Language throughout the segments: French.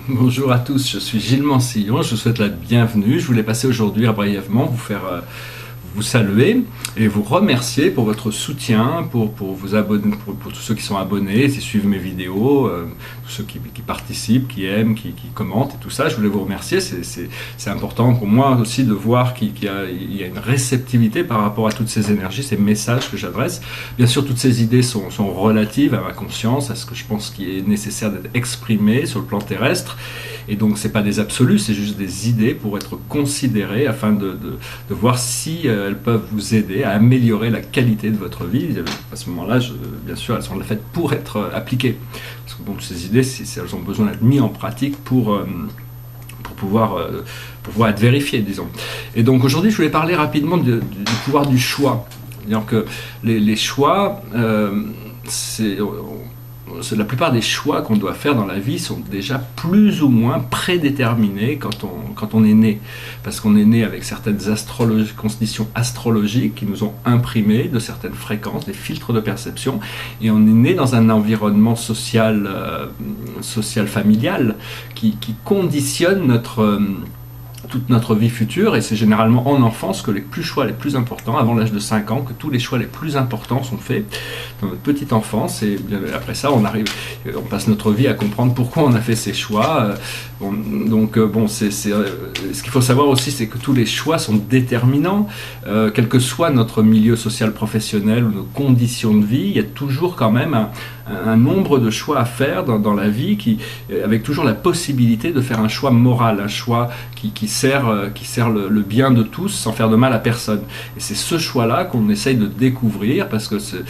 Bonjour à tous, je suis Gilles Mansillon, je vous souhaite la bienvenue. Je voulais passer aujourd'hui brièvement vous saluer et vous remercier pour votre soutien, pour vous abonner, pour tous ceux qui sont abonnés, qui suivent mes vidéos, tous ceux qui participent, qui aiment, qui commentent et tout ça. Je voulais vous remercier, c'est important pour moi aussi de voir qu'il y a une réceptivité par rapport à toutes ces énergies, ces messages que j'adresse. Bien sûr, toutes ces idées sont relatives à ma conscience, à ce que je pense qu'il est nécessaire d'être exprimé sur le plan terrestre. Et donc, c'est pas des absolus, c'est juste des idées pour être considérées afin de voir si elles peuvent vous aider à améliorer la qualité de votre vie. À ce moment-là, bien sûr, elles sont faites pour être appliquées. Parce que bon, ces idées, elles ont besoin d'être mises en pratique pour pouvoir être vérifiées, disons. Et donc, aujourd'hui, je voulais parler rapidement du pouvoir du choix. C'est-à-dire que les choix, la plupart des choix qu'on doit faire dans la vie sont déjà plus ou moins prédéterminés quand on est né. Parce qu'on est né avec certaines conditions astrologiques qui nous ont imprimé de certaines fréquences, des filtres de perception, et on est né dans un environnement social familial qui conditionne toute notre vie future, et c'est généralement en enfance que les choix les plus importants, avant l'âge de 5 ans, que tous les choix les plus importants sont faits dans notre petite enfance, et bien, après ça on passe notre vie à comprendre pourquoi on a fait ces choix. Ce qu'il faut savoir aussi, c'est que tous les choix sont déterminants, quel que soit notre milieu social professionnel ou nos conditions de vie, il y a toujours quand même un nombre de choix à faire dans la vie, avec toujours la possibilité de faire un choix moral, un choix qui sert le bien de tous sans faire de mal à personne. Et c'est ce choix-là qu'on essaye de découvrir, parce que c'est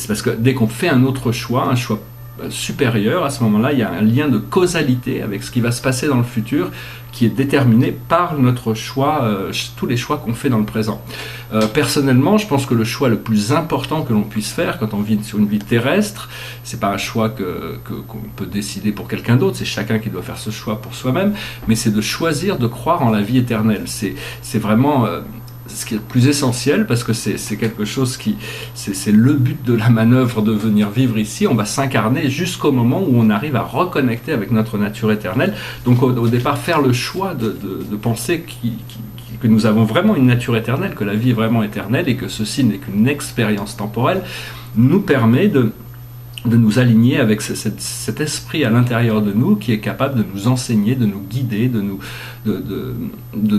parce que dès qu'on fait un autre choix, un choix supérieur, à ce moment-là, il y a un lien de causalité avec ce qui va se passer dans le futur, qui est déterminé par notre choix, tous les choix qu'on fait dans le présent. Personnellement, je pense que le choix le plus important que l'on puisse faire quand on vit sur une vie terrestre, c'est pas un choix qu'on peut décider pour quelqu'un d'autre, c'est chacun qui doit faire ce choix pour soi-même, mais c'est de choisir de croire en la vie éternelle. C'est vraiment ce qui est le plus essentiel, parce que c'est quelque chose c'est le but de la manœuvre de venir vivre ici. On va s'incarner jusqu'au moment où on arrive à reconnecter avec notre nature éternelle. Donc au départ, faire le choix de penser que nous avons vraiment une nature éternelle, que la vie est vraiment éternelle et que ceci n'est qu'une expérience temporelle, nous permet de nous aligner avec cet esprit à l'intérieur de nous qui est capable de nous enseigner, de nous guider, de nous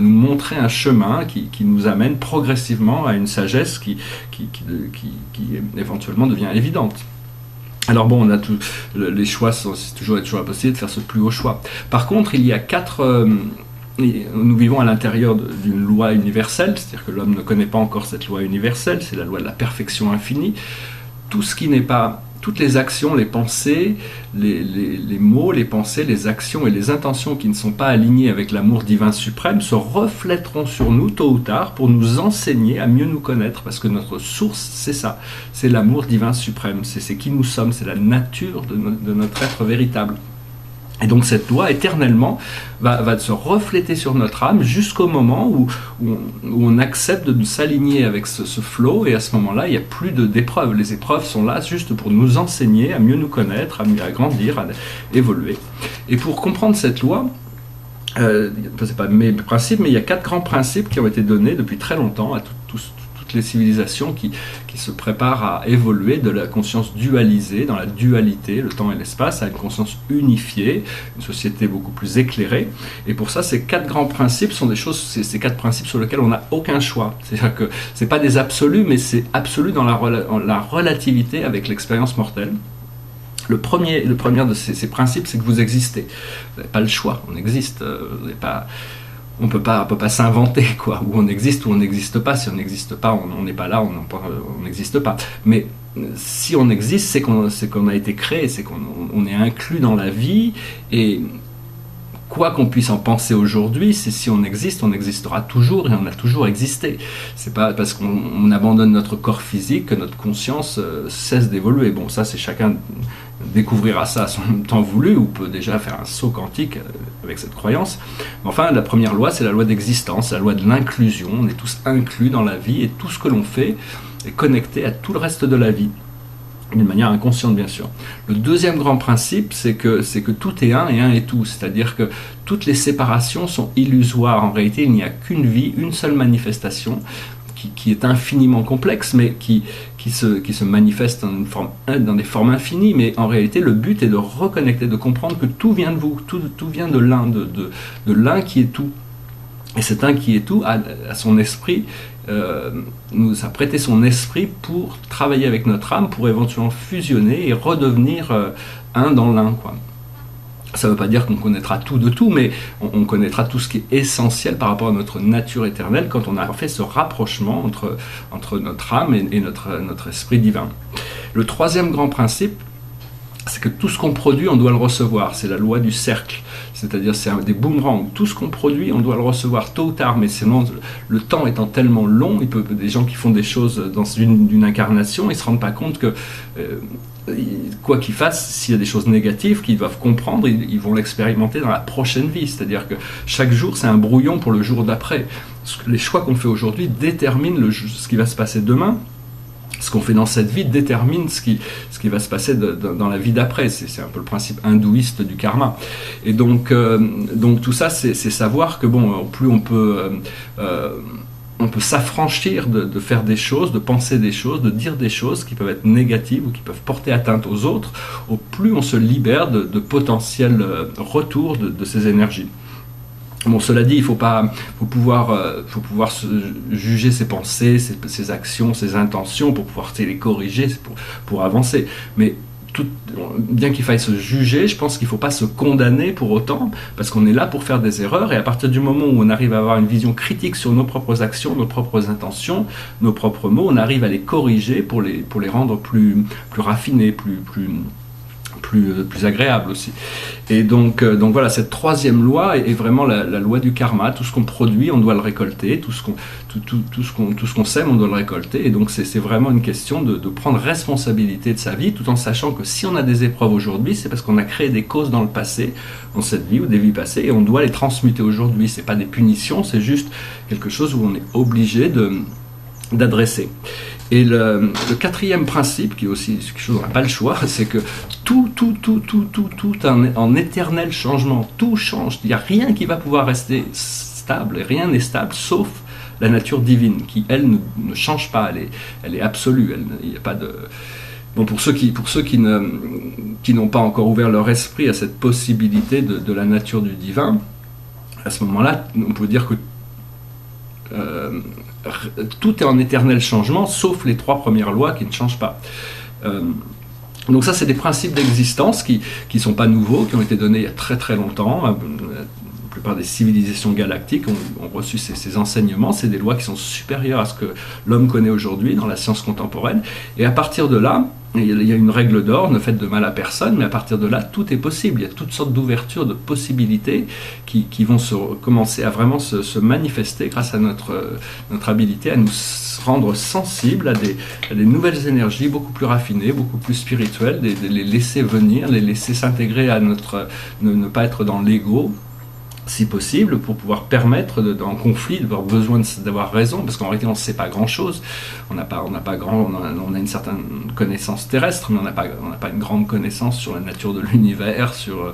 montrer un chemin qui nous amène progressivement à une sagesse qui éventuellement devient évidente. Alors bon, on a les choix, c'est toujours la possibilité de faire ce plus haut choix. Par contre, il y a nous vivons à l'intérieur d'une loi universelle, c'est-à-dire que l'homme ne connaît pas encore cette loi universelle, c'est la loi de la perfection infinie. Tout ce qui n'est pas toutes les actions, les pensées, les mots, les pensées, les actions et les intentions qui ne sont pas alignées avec l'amour divin suprême se reflèteront sur nous tôt ou tard pour nous enseigner à mieux nous connaître, parce que notre source, c'est ça, c'est l'amour divin suprême, c'est qui nous sommes, c'est la nature de notre être véritable. Et donc cette loi éternellement va se refléter sur notre âme jusqu'au moment où on accepte de s'aligner avec ce flow, et à ce moment-là, il n'y a plus d'épreuves. Les épreuves sont là juste pour nous enseigner à mieux nous connaître, à grandir, à évoluer. Et pour comprendre cette loi, c'est pas mes principes, mais il y a 4 grands principes qui ont été donnés depuis très longtemps à toutes les civilisations qui se préparent à évoluer de la conscience dualisée, dans la dualité, le temps et l'espace, à une conscience unifiée, une société beaucoup plus éclairée. Et pour ça, ces 4 grands principes sont ces 4 principes sur lesquels on n'a aucun choix. C'est-à-dire que c'est pas des absolus, mais c'est absolu dans la relativité avec l'expérience mortelle. Le premier de ces principes, c'est que vous existez. Vous n'avez pas le choix, on existe. On peut pas s'inventer, quoi. Ou on existe ou on n'existe pas. Si on n'existe pas, on n'est pas là, on n'existe pas. Mais si on existe, c'est qu'on a été créé, c'est qu'on est inclus dans la vie, et quoi qu'on puisse en penser aujourd'hui, c'est si on existe, on existera toujours, et on a toujours existé. C'est pas parce qu'on abandonne notre corps physique que notre conscience cesse d'évoluer. Bon, ça, c'est chacun découvrira ça à son temps voulu, ou peut déjà faire un saut quantique avec cette croyance. Mais enfin, la première loi, c'est la loi d'existence, la loi de l'inclusion. On est tous inclus dans la vie, et tout ce que l'on fait est connecté à tout le reste de la vie. d'une manière inconsciente bien sûr. Le deuxième grand principe, c'est que tout est un et un est tout, c'est-à-dire que toutes les séparations sont illusoires. En réalité, il n'y a qu'une vie, une seule manifestation, qui est infiniment complexe, mais qui se manifeste dans des formes infinies, mais en réalité, le but est de reconnecter, de comprendre que tout vient de vous, tout vient de l'un, de l'un qui est tout. Et cet un qui est tout a son esprit, nous a prêté son esprit pour travailler avec notre âme, pour éventuellement fusionner et redevenir un dans l'un, quoi. Ça ne veut pas dire qu'on connaîtra tout de tout, mais on connaîtra tout ce qui est essentiel par rapport à notre nature éternelle quand on a fait ce rapprochement entre notre âme et notre esprit divin. Le troisième grand principe, c'est que tout ce qu'on produit, on doit le recevoir. C'est la loi du cercle. C'est-à-dire, c'est des boomerangs. Tout ce qu'on produit, on doit le recevoir tôt ou tard. Mais sinon, le temps étant tellement long, des gens qui font des choses dans une incarnation, ils ne se rendent pas compte que, quoi qu'ils fassent, s'il y a des choses négatives qu'ils doivent comprendre, ils vont l'expérimenter dans la prochaine vie. C'est-à-dire que chaque jour, c'est un brouillon pour le jour d'après. Les choix qu'on fait aujourd'hui déterminent ce qui va se passer demain. Ce qu'on fait dans cette vie détermine ce qui va se passer dans la vie d'après. C'est un peu le principe hindouiste du karma. Et donc tout ça, c'est savoir que bon, plus on peut s'affranchir de faire des choses, de penser des choses, de dire des choses qui peuvent être négatives ou qui peuvent porter atteinte aux autres, au plus on se libère de potentiels retours de ces énergies. Bon, cela dit, il faut pouvoir juger ses pensées, ses actions, ses intentions pour pouvoir les corriger, pour avancer. Mais bien qu'il faille se juger, je pense qu'il ne faut pas se condamner pour autant, parce qu'on est là pour faire des erreurs, et à partir du moment où on arrive à avoir une vision critique sur nos propres actions, nos propres intentions, nos propres mots, on arrive à les corriger pour les rendre plus raffinés, plus agréable aussi. Et donc voilà, cette troisième loi est vraiment la loi du karma. Tout ce qu'on produit, on doit le récolter. Tout ce qu'on sème, on doit le récolter. Et donc c'est vraiment une question de prendre responsabilité de sa vie, tout en sachant que si on a des épreuves aujourd'hui, c'est parce qu'on a créé des causes dans le passé, dans cette vie ou des vies passées, et on doit les transmuter aujourd'hui. C'est pas des punitions, c'est juste quelque chose où on est obligé d'adresser. Et le quatrième principe, qui est aussi quelque chose où on n'a pas le choix, c'est que tout en éternel changement, tout change. Il n'y a rien qui va pouvoir rester stable, et rien n'est stable, sauf la nature divine, qui, elle, ne change pas, elle est absolue, il n'y a pas de... Bon, pour ceux qui n'ont pas encore ouvert leur esprit à cette possibilité de la nature du divin, à ce moment-là, on peut dire que tout est en éternel changement, sauf les trois premières lois qui ne changent pas. Donc ça, c'est des principes d'existence qui ne sont pas nouveaux, qui ont été donnés il y a très très longtemps. La plupart des civilisations galactiques ont reçu ces enseignements. C'est des lois qui sont supérieures à ce que l'homme connaît aujourd'hui dans la science contemporaine. Et à partir de là, il y a une règle d'or, ne faites de mal à personne, mais à partir de là, tout est possible. Il y a toutes sortes d'ouvertures, de possibilités qui vont commencer à vraiment se manifester grâce à notre habilité à nous rendre sensibles à des nouvelles énergies beaucoup plus raffinées, beaucoup plus spirituelles, les laisser venir, les laisser s'intégrer à ne pas être dans l'ego, si possible, pour pouvoir permettre en conflit, d'avoir besoin d'avoir raison, parce qu'en réalité on ne sait pas grand chose, on a une certaine connaissance terrestre, mais on n'a pas une grande connaissance sur la nature de l'univers, sur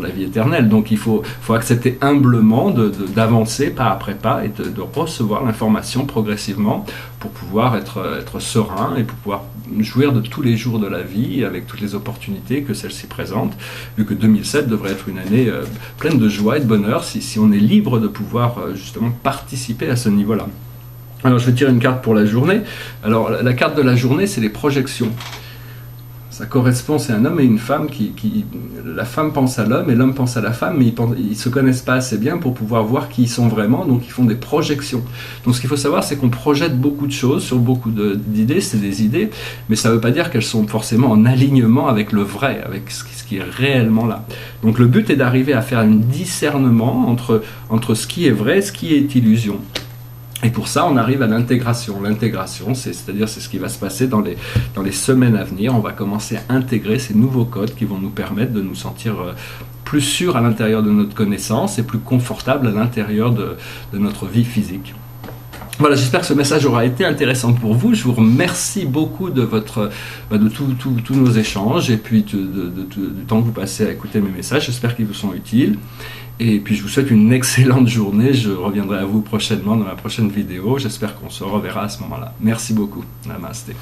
la vie éternelle. Donc il faut accepter humblement d'avancer pas après pas et de recevoir l'information progressivement pour pouvoir être serein et pour pouvoir jouir de tous les jours de la vie avec toutes les opportunités que celle-ci présente, vu que 2007 devrait être une année pleine de joie et de bonheur si on est libre de pouvoir justement participer à ce niveau-là. Alors je vais tirer une carte pour la journée. Alors la carte de la journée, c'est les projections. Ça correspond, c'est un homme et une femme la femme pense à l'homme et l'homme pense à la femme, mais ils ne se connaissent pas assez bien pour pouvoir voir qui ils sont vraiment, donc ils font des projections. Donc ce qu'il faut savoir, c'est qu'on projette beaucoup de choses sur beaucoup d'idées, c'est des idées, mais ça ne veut pas dire qu'elles sont forcément en alignement avec le vrai, avec ce qui est réellement là. Donc le but est d'arriver à faire un discernement entre ce qui est vrai et ce qui est illusion. Et pour ça, on arrive à l'intégration. L'intégration, c'est ce qui va se passer dans les semaines à venir. On va commencer à intégrer ces nouveaux codes qui vont nous permettre de nous sentir plus sûrs à l'intérieur de notre connaissance et plus confortables à l'intérieur de notre vie physique. Voilà, j'espère que ce message aura été intéressant pour vous. Je vous remercie beaucoup de tous nos échanges et puis du temps que vous passez à écouter mes messages. J'espère qu'ils vous sont utiles. Et puis je vous souhaite une excellente journée. Je reviendrai à vous prochainement dans ma prochaine vidéo. J'espère qu'on se reverra à ce moment-là. Merci beaucoup. Namasté.